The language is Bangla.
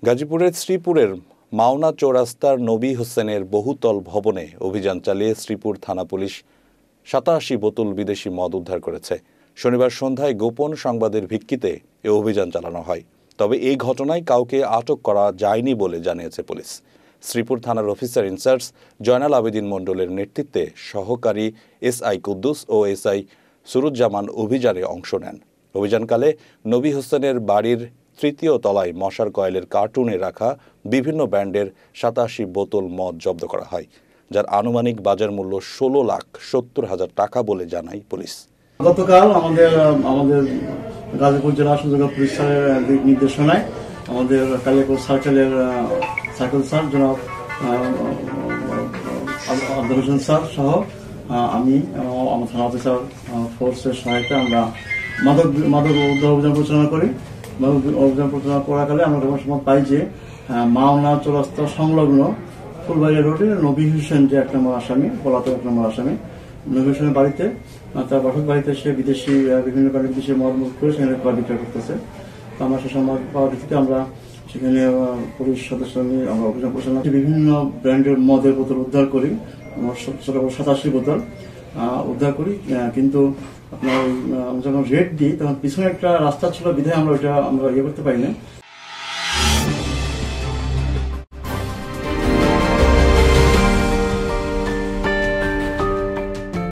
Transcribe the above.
গাজীপুরের শ্রীপুরের মাওনা চৌরাস্তার নবী হোসেনের বহুতল ভবনে অভিযান চালিয়ে শ্রীপুর থানা পুলিশ ৮৭ বোতল বিদেশি মদ উদ্ধার করেছে। শনিবার সন্ধ্যায় গোপন সংবাদের ভিত্তিতে এ অভিযান চালানো হয়। তবে এই ঘটনায় কাউকে আটক করা যায়নি বলে জানিয়েছে পুলিশ। শ্রীপুর থানার অফিসার ইনচার্জ জয়নাল আবেদিন মণ্ডলের নেতৃত্বে সহকারী এসআই কুদ্দুস ও এসআই সুরুজ্জামান অভিযানে অংশ নেন। অভিযানকালে নবী হোসেনের বাড়ির তৃতীয় তলায় মশার কয়েলের কার্টুনে রাখা বিভিন্ন ব্র্যান্ডের ৮৭ বোতল মদ জব্দ করা হয়, যার আনুমানিক বাজার মূল্য ১৬,৭০,০০০ টাকা বলে জানায় পুলিশ। গতকাল আমাদের গাজীপুর জেলা সুযোগ পুলিশ স্যারের নির্দেশনায় আমাদের কালিয়াকৈর সার্কেলের সার্কেল স্যার জনাব আব্দুল হোসেন স্যার সহ আমি আমার থানা অফিসার ফোর্সের সহায়তায় আমরা মাদক উদ্ধার অভিযান পরিচালনা করি। অভিযান পরিচালনা করাকালে আমরা যখন সময় পাই যে মাওনা চৌরাস্তা সংলগ্ন ফুলবাড়িয়া রোডে নবী হোসেন যে ১ নম্বর আসামি, পলাতক ১ নম্বর আসামি, নবী হোসেনের বাড়িতে তার বাসক বাড়িতে সে বিদেশি বিভিন্ন ব্র্যান্ডের বিদেশি মদ করে সেখানে ক্রয় বিক্রয় করতেছে। তো আমরা সে সময় পাওয়ার ভিত্তিতে আমরা সেখানে পুলিশ সদস্য নিয়ে আমরা অভিযান পরিচালনা বিভিন্ন ব্র্যান্ডের মদের বোতল উদ্ধার করি। আমরা ৮৭ বোতল উদ্ধার করি। কিন্তু আপনার যখন রেড দিই তখন পিছনে একটা রাস্তা ছিল বিধায় আমরা ইয়ে করতে পারি না।